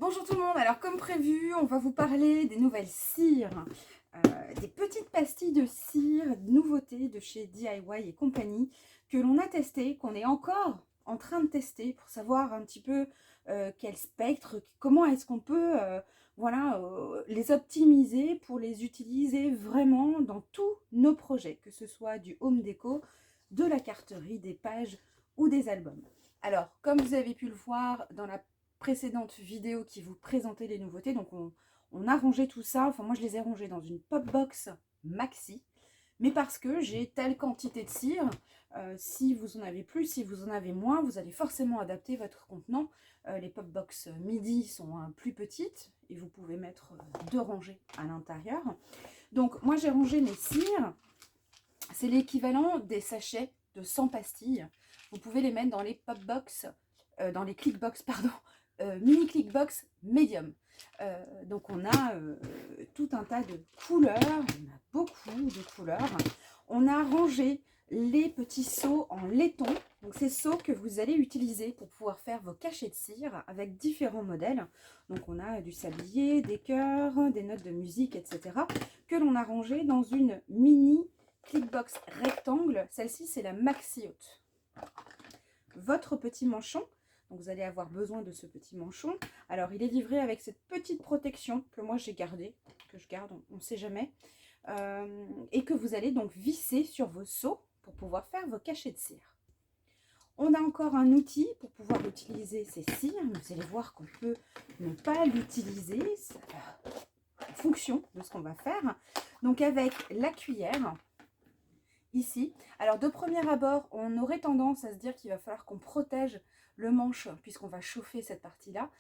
Bonjour tout le monde, alors comme prévu, on va vous parler des nouvelles cires, des petites pastilles de cire, nouveautés de chez DIY et compagnie, que l'on a testé, qu'on est encore en train de tester pour savoir un petit peu quel spectre, comment est-ce qu'on peut les optimiser pour les utiliser vraiment dans tous nos projets, que ce soit du home déco, de la carterie, des pages ou des albums. Alors, comme vous avez pu le voir dans la précédente vidéo qui vous présentait les nouveautés, donc on a rangé tout ça, enfin moi je les ai rangés dans une pop box maxi, mais parce que j'ai telle quantité de cire, si vous en avez plus, si vous en avez moins, vous allez forcément adapter votre contenant. Les pop box midi sont plus petites et vous pouvez mettre 2 rangées à l'intérieur. Donc moi j'ai rangé mes cires, c'est l'équivalent des sachets de 100 pastilles. Vous pouvez les mettre dans les pop box, dans les click box, pardon, mini click box medium. Donc on a tout un tas de couleurs, on a beaucoup de couleurs. On a rangé les petits seaux en laiton, donc ces seaux que vous allez utiliser pour pouvoir faire vos cachets de cire avec différents modèles. Donc on a du sablier, des cœurs, des notes de musique, etc. que l'on a rangé dans une mini clickbox rectangle. Celle-ci c'est la maxi haute. Votre petit manchon, donc vous allez avoir besoin de ce petit manchon. Alors il est livré avec cette petite protection que moi j'ai gardée, que je garde, on ne sait jamais, et que vous allez donc visser sur vos seaux pour pouvoir faire vos cachets de cire. On a encore un outil pour pouvoir utiliser ces cires. Vous allez voir qu'on peut ne pas l'utiliser en fonction de ce qu'on va faire. Donc avec la cuillère, ici. Alors de premier abord, on aurait tendance à se dire qu'il va falloir qu'on protège le manche puisqu'on va chauffer cette partie-là.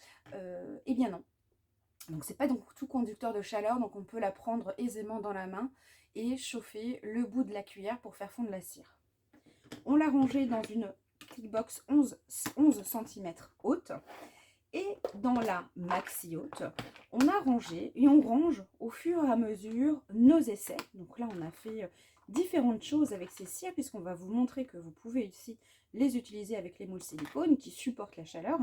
Eh bien non. Donc c'est pas donc tout conducteur de chaleur, donc on peut la prendre aisément dans la main et chauffer le bout de la cuillère pour faire fondre la cire. On l'a rangé dans une clickbox 11 cm haute. Et dans la maxi haute, on a rangé et on range au fur et à mesure nos essais. Donc là, on a fait différentes choses avec ces cires puisqu'on va vous montrer que vous pouvez ici les utiliser avec les moules silicone qui supportent la chaleur.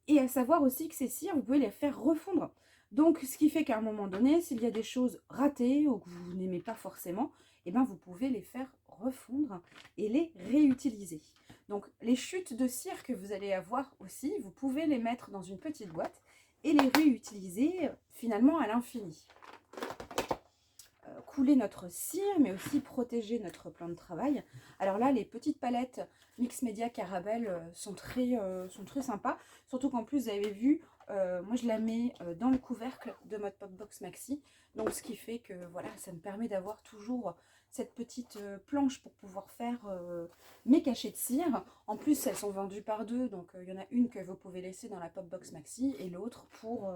Et à savoir aussi que ces cires, vous pouvez les faire refondre. Donc, ce qui fait qu'à un moment donné, s'il y a des choses ratées ou que vous n'aimez pas forcément, eh ben, vous pouvez les faire refondre et les réutiliser. Donc, les chutes de cire que vous allez avoir aussi, vous pouvez les mettre dans une petite boîte et les réutiliser finalement à l'infini. Couler notre cire, mais aussi protéger notre plan de travail. Alors là, les petites palettes Mix Media Caramel sont très sympas. Surtout qu'en plus, vous avez vu, moi je la mets dans le couvercle de mode Pop Box Maxi. Donc ce qui fait que voilà, ça me permet d'avoir toujours cette petite planche pour pouvoir faire mes cachets de cire. En plus, elles sont vendues par deux, donc il y en a une que vous pouvez laisser dans la Pop Box Maxi et l'autre pour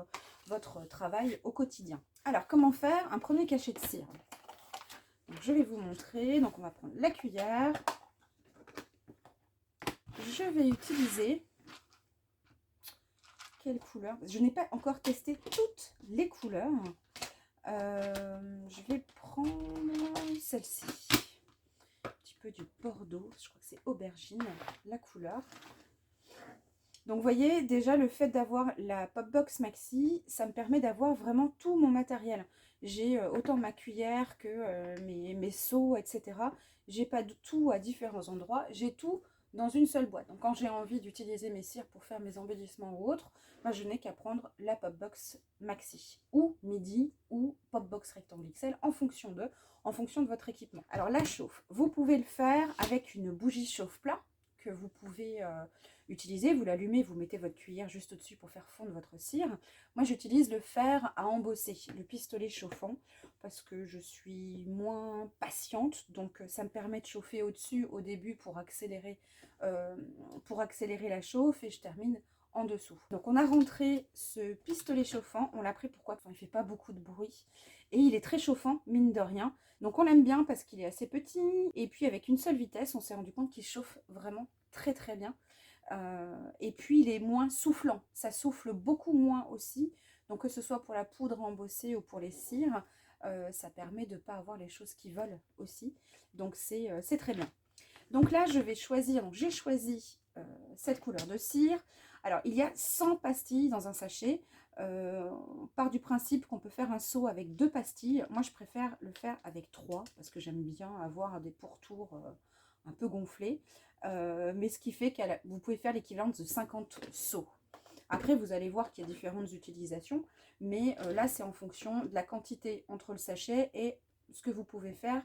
votre travail au quotidien. Alors, comment faire un premier cachet de cire? Donc, je vais vous montrer. Donc, on va prendre la cuillère. Je vais utiliser... Quelle couleur? Je n'ai pas encore testé toutes les couleurs. Je vais prendre celle-ci. Un petit peu du bordeaux. Je crois que c'est aubergine, la couleur. Donc, vous voyez, déjà, le fait d'avoir la Pop Box Maxi, ça me permet d'avoir vraiment tout mon matériel. J'ai autant ma cuillère que mes seaux, etc. J'ai pas tout à différents endroits. J'ai tout dans une seule boîte. Donc, quand j'ai envie d'utiliser mes cires pour faire mes embellissements ou autres, moi, je n'ai qu'à prendre la Pop Box Maxi ou Midi ou Pop Box Rectangle XL en fonction de votre équipement. Alors, la chauffe, vous pouvez le faire avec une bougie chauffe-plat que vous pouvez utiliser. Vous l'allumez, vous mettez votre cuillère juste au-dessus pour faire fondre votre cire. Moi, j'utilise le fer à embosser, le pistolet chauffant, parce que je suis moins patiente. Donc, ça me permet de chauffer au-dessus au début pour accélérer la chauffe et je termine en dessous. Donc, on a rentré ce pistolet chauffant. On l'a pris pourquoi? Enfin, il ne fait pas beaucoup de bruit et il est très chauffant, mine de rien. Donc, on l'aime bien parce qu'il est assez petit et puis avec une seule vitesse, on s'est rendu compte qu'il chauffe vraiment très très bien. Et puis il est moins soufflant, ça souffle beaucoup moins aussi, donc que ce soit pour la poudre embossée ou pour les cires, ça permet de ne pas avoir les choses qui volent aussi, donc c'est très bien. Donc là je vais choisir, j'ai choisi cette couleur de cire. Alors, il y a 100 pastilles dans un sachet. On part du principe qu'on peut faire un seau avec 2 pastilles. Moi, je préfère le faire avec 3 parce que j'aime bien avoir des pourtours un peu gonflés. Mais ce qui fait que vous pouvez faire l'équivalent de 50 seaux. Après, vous allez voir qu'il y a différentes utilisations, mais là, c'est en fonction de la quantité entre le sachet et ce que vous pouvez faire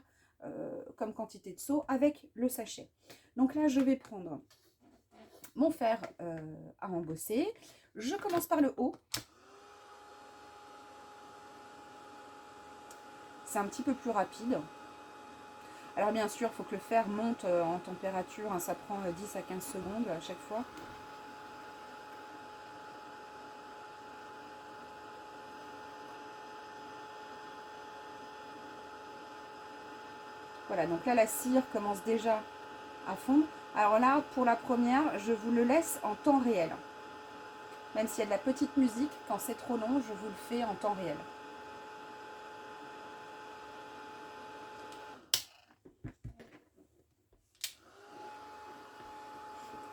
comme quantité de seaux avec le sachet. Donc là, je vais prendre mon fer à embosser. Je commence par le haut. C'est un petit peu plus rapide. Alors bien sûr, il faut que le fer monte en température. Hein, ça prend 10 à 15 secondes à chaque fois. Voilà, donc là, la cire commence déjà à fondre. Alors là, pour la première, je vous le laisse en temps réel. Même s'il y a de la petite musique, quand c'est trop long, je vous le fais en temps réel.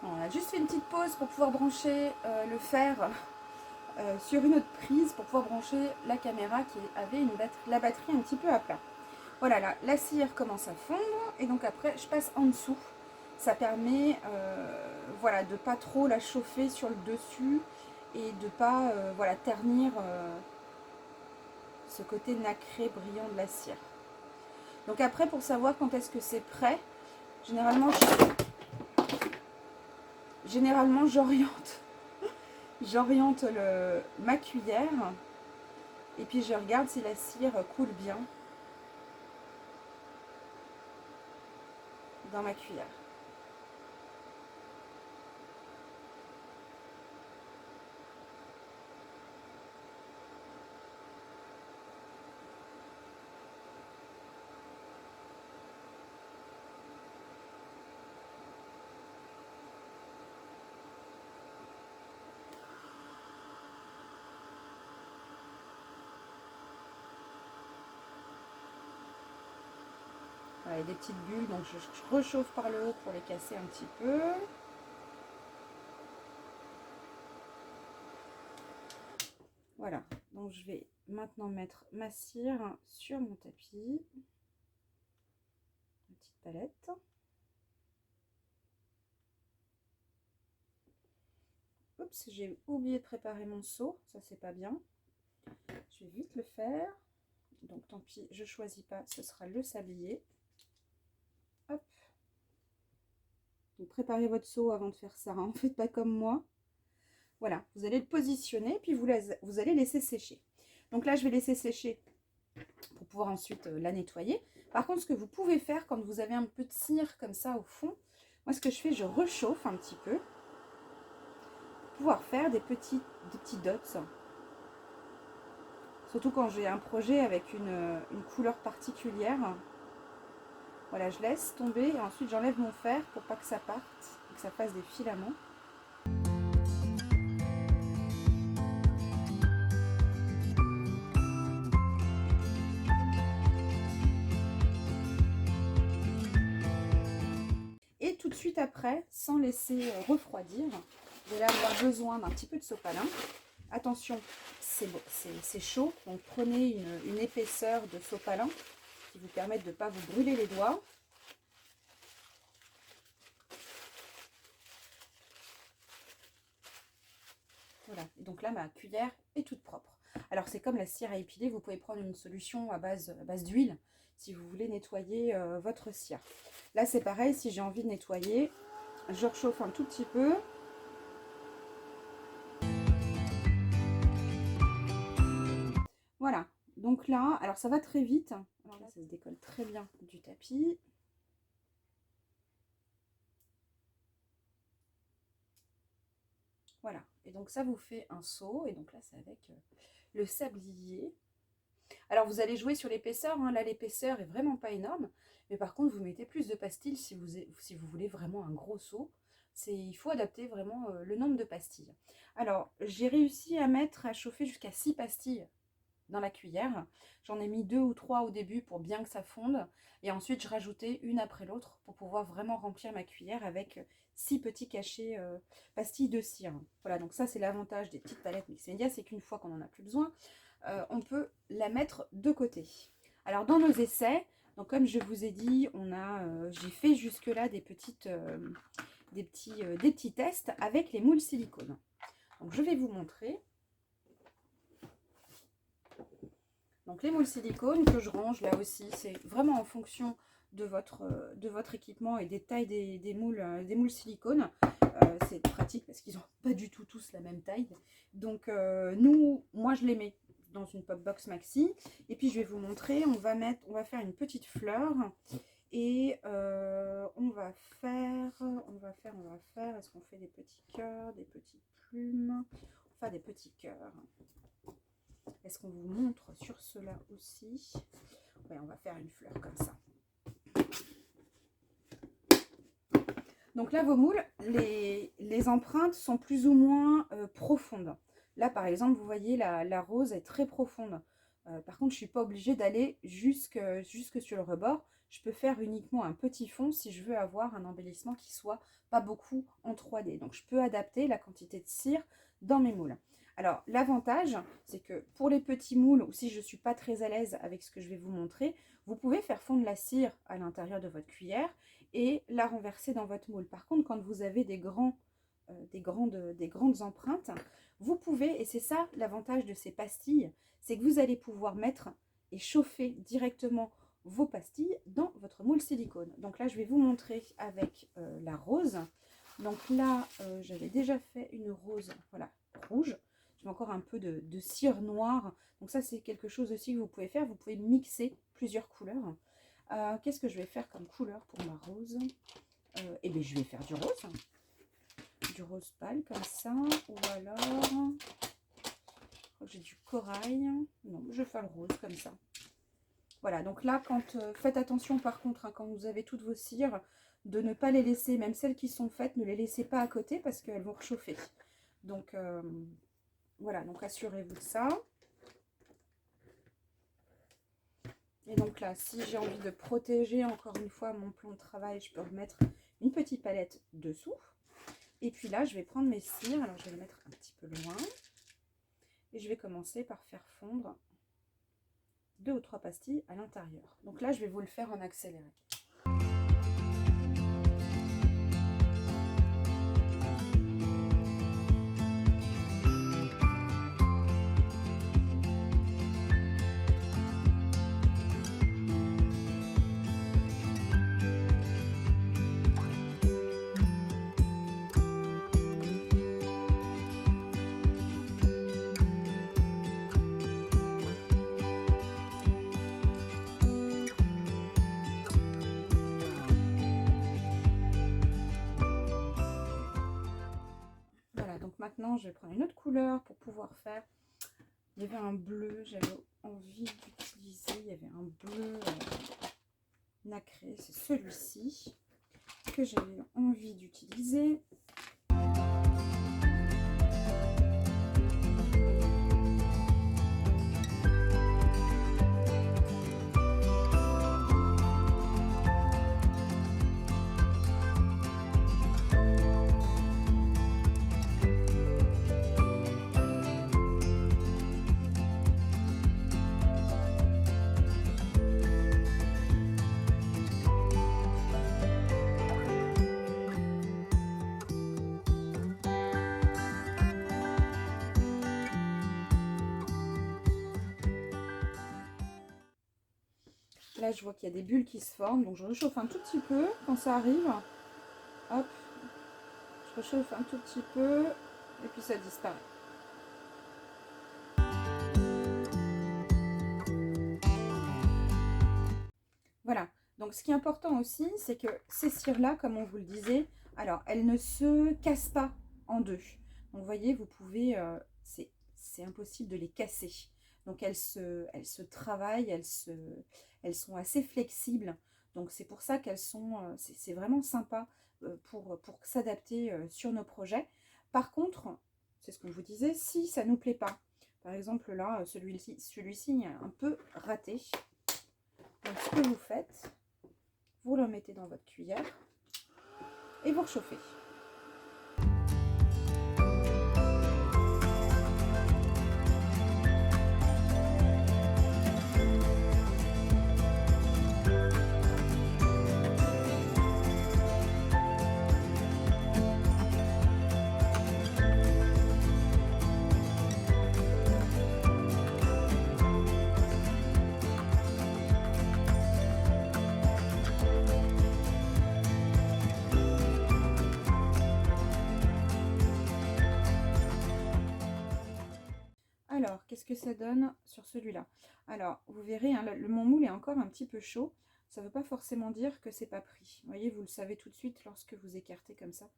Bon, on a juste fait une petite pause pour pouvoir brancher le fer sur une autre prise, pour pouvoir brancher la caméra qui avait la batterie un petit peu à plat. Voilà, là, la cire commence à fondre et donc après, je passe en dessous. Ça permet voilà, de ne pas trop la chauffer sur le dessus et de ne pas voilà, ternir ce côté nacré brillant de la cire. Donc après, pour savoir quand est-ce que c'est prêt, généralement j'oriente ma cuillère et puis je regarde si la cire coule bien dans ma cuillère. Voilà, il y a des petites bulles, donc je rechauffe par le haut pour les casser un petit peu. Voilà, donc je vais maintenant mettre ma cire sur mon tapis. Une petite palette. Oups, j'ai oublié de préparer mon seau, ça c'est pas bien. Je vais vite le faire. Donc tant pis, je choisis pas, ce sera le sablier. Hop. Donc préparez votre seau avant de faire ça, hein. Faites pas comme moi. Voilà, vous allez le positionner, puis vous allez laisser sécher. Donc là, je vais laisser sécher pour pouvoir ensuite la nettoyer. Par contre, ce que vous pouvez faire quand vous avez un peu de cire comme ça au fond, moi ce que je fais, je réchauffe un petit peu pour pouvoir faire des petits dots. Surtout quand j'ai un projet avec une couleur particulière. Voilà, je laisse tomber et ensuite j'enlève mon fer pour pas que ça parte et que ça fasse des filaments. Et tout de suite après, sans laisser refroidir, vous allez avoir besoin d'un petit peu de sopalin. Attention, c'est chaud, donc prenez une épaisseur de sopalin qui vous permette de ne pas vous brûler les doigts. Voilà, et donc là ma cuillère est toute propre. Alors c'est comme la cire à épiler, vous pouvez prendre une solution à base d'huile si vous voulez nettoyer votre cire. Là c'est pareil, si j'ai envie de nettoyer, je rechauffe un tout petit peu. Voilà, donc là, alors ça va très vite. Alors là, ça se décolle très bien du tapis. Voilà, et donc ça vous fait un seau, et donc là c'est avec le sablier. Alors vous allez jouer sur l'épaisseur, hein. Là l'épaisseur est vraiment pas énorme, mais par contre vous mettez plus de pastilles si vous voulez vraiment un gros seau. Il faut adapter vraiment le nombre de pastilles. Alors j'ai réussi à chauffer jusqu'à 6 pastilles dans la cuillère. J'en ai mis 2 ou 3 au début pour bien que ça fonde. Et ensuite, je rajoutais une après l'autre pour pouvoir vraiment remplir ma cuillère avec 6 petits cachets pastilles de cire. Voilà, donc ça, c'est l'avantage des petites palettes Mix Media, c'est qu'une fois qu'on n'en a plus besoin, on peut la mettre de côté. Alors, dans nos essais, donc comme je vous ai dit, j'ai fait jusque-là des petits tests avec les moules silicone. Donc, je vais vous montrer. Donc les moules silicone que je range là aussi, c'est vraiment en fonction de votre équipement et des tailles des moules silicone. C'est pratique parce qu'ils n'ont pas du tout tous la même taille. Donc moi je les mets dans une pop box maxi. Et puis je vais vous montrer, on va faire une petite fleur. Et on va faire, est-ce qu'on fait des petits cœurs, des petites plumes? On va faire des petits cœurs. Est-ce qu'on vous montre sur cela aussi? Ouais, on va faire une fleur comme ça. Donc là, vos moules, les empreintes sont plus ou moins profondes. Là, par exemple, vous voyez, la rose est très profonde. Par contre, je ne suis pas obligée d'aller jusque sur le rebord. Je peux faire uniquement un petit fond si je veux avoir un embellissement qui soit pas beaucoup en 3D. Donc, je peux adapter la quantité de cire dans mes moules. Alors, l'avantage, c'est que pour les petits moules, ou si je ne suis pas très à l'aise avec ce que je vais vous montrer, vous pouvez faire fondre la cire à l'intérieur de votre cuillère et la renverser dans votre moule. Par contre, quand vous avez des grandes empreintes, vous pouvez, et c'est ça l'avantage de ces pastilles, c'est que vous allez pouvoir mettre et chauffer directement vos pastilles dans votre moule silicone. Donc là, je vais vous montrer avec la rose. Donc là, j'avais déjà fait une rose, voilà, rouge. J'ai encore un peu de cire noire. Donc ça, c'est quelque chose aussi que vous pouvez faire. Vous pouvez mixer plusieurs couleurs. Qu'est-ce que je vais faire comme couleur pour ma rose? Eh bien, je vais faire du rose. Du rose pâle comme ça. Ou alors, j'ai du corail. Non, je vais faire le rose comme ça. Voilà, donc là, faites attention par contre, hein, quand vous avez toutes vos cires, de ne pas les laisser, même celles qui sont faites, ne les laissez pas à côté parce qu'elles vont réchauffer. Donc, voilà, donc assurez-vous de ça. Et donc là, si j'ai envie de protéger encore une fois mon plan de travail, je peux remettre une petite palette dessous. Et puis là, je vais prendre mes cires. Alors, je vais les mettre un petit peu loin. Et je vais commencer par faire fondre 2 ou 3 pastilles à l'intérieur. Donc là, je vais vous le faire en accéléré. Maintenant, je vais prendre une autre couleur pour pouvoir faire. Il y avait un bleu, j'avais envie d'utiliser. Il y avait un bleu nacré, c'est celui-ci que j'avais envie d'utiliser. Là, je vois qu'il y a des bulles qui se forment, donc je réchauffe un tout petit peu quand ça arrive. Hop, je réchauffe un tout petit peu et puis ça disparaît. Voilà, donc ce qui est important aussi, c'est que ces cires-là, comme on vous le disait, alors elles ne se cassent pas en deux. Donc vous voyez, vous pouvez, c'est impossible de les casser. Donc elles se travaillent, elles sont assez flexibles. Donc c'est pour ça qu'elles sont, c'est vraiment sympa pour s'adapter sur nos projets. Par contre, c'est ce qu'on vous disait, si ça ne nous plaît pas, Par exemple, là, celui-ci est un peu raté. Donc, ce que vous faites, vous le mettez dans votre cuillère et vous rechauffez. Alors, qu'est-ce que ça donne sur celui-là? Alors, vous verrez, hein, mon moule est encore un petit peu chaud. Ça ne veut pas forcément dire que c'est pas pris. Vous voyez, vous le savez tout de suite lorsque vous écartez comme ça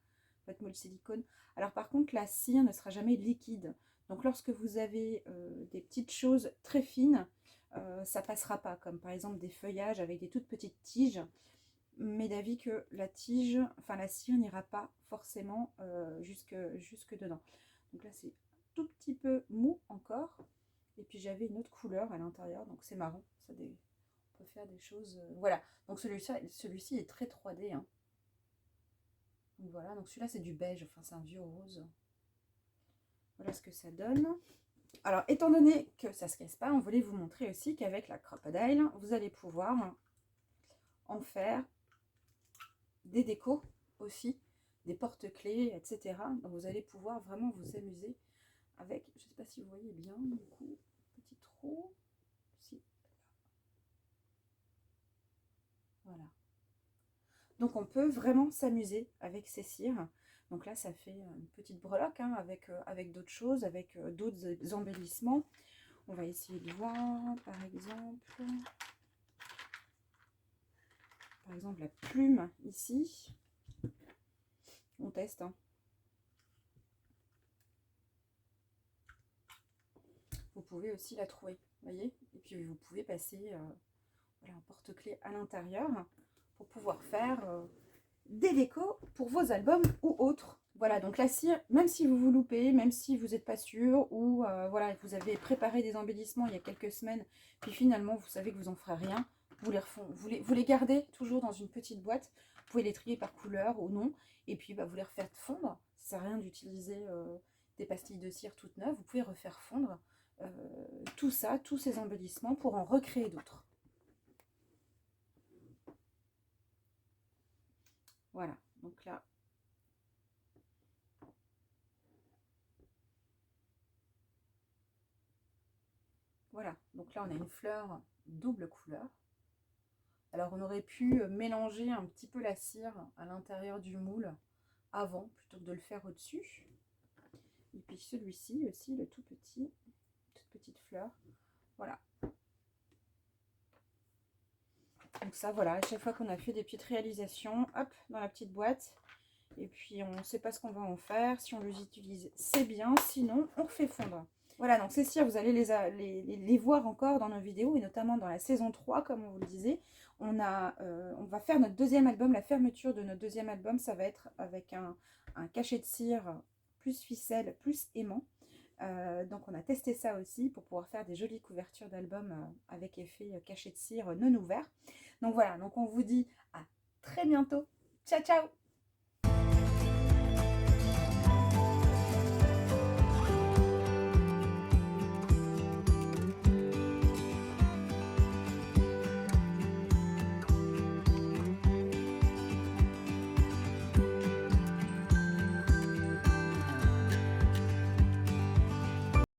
votre moule silicone. Alors par contre, la cire ne sera jamais liquide. Donc lorsque vous avez des petites choses très fines, ça passera pas. Comme par exemple des feuillages avec des toutes petites tiges. Mais d'avis que la tige, enfin la cire n'ira pas forcément jusque dedans. Donc là, c'est tout petit peu mou encore. Et puis j'avais une autre couleur à l'intérieur, donc c'est marrant. On peut faire des choses. Voilà, donc celui-ci est très 3D. Hein. Donc voilà, donc celui-là c'est du beige, enfin c'est un vieux rose. Voilà ce que ça donne. Alors, étant donné que ça ne se casse pas, on voulait vous montrer aussi qu'avec la Crop-A-Dile, vous allez pouvoir en faire des décos aussi, des porte-clés, etc. Donc vous allez pouvoir vraiment vous amuser avec, je ne sais pas si vous voyez bien, du coup, petit trou, si, voilà. Donc on peut vraiment s'amuser avec ces cires. Donc là, ça fait une petite breloque hein, avec d'autres choses, avec d'autres embellissements. On va essayer de voir, par exemple la plume ici. On teste. Hein. Vous pouvez aussi la trouer, voyez. Et puis vous pouvez passer voilà, un porte-clés à l'intérieur pour pouvoir faire des décos pour vos albums ou autres. Voilà, donc la cire, même si vous vous loupez, même si vous n'êtes pas sûr, ou voilà, vous avez préparé des embellissements il y a quelques semaines, puis finalement vous savez que vous n'en ferez rien, vous les gardez toujours dans une petite boîte, vous pouvez les trier par couleur ou non, et puis bah, vous les refaites fondre. Ça sert à rien d'utiliser des pastilles de cire toutes neuves, vous pouvez refaire fondre tout ça, tous ces embellissements pour en recréer d'autres. Voilà, donc là, voilà, donc là on a une fleur double couleur. Alors on aurait pu mélanger un petit peu la cire à l'intérieur du moule avant, plutôt que de le faire au-dessus. Et puis celui-ci aussi, le tout petit, toute petite fleur. Voilà. Donc ça, voilà, à chaque fois qu'on a fait des petites réalisations, hop, dans la petite boîte. Et puis on ne sait pas ce qu'on va en faire. Si on les utilise, c'est bien. Sinon, on refait fondre. Voilà, donc ces cires, vous allez les voir encore dans nos vidéos, et notamment dans la saison 3, comme on vous le disait. On va faire notre deuxième album, la fermeture de notre deuxième album, ça va être avec un cachet de cire plus ficelle, plus aimant. Donc on a testé ça aussi pour pouvoir faire des jolies couvertures d'albums avec effet cachet de cire non ouvert. Donc voilà, donc on vous dit à très bientôt. Ciao, ciao!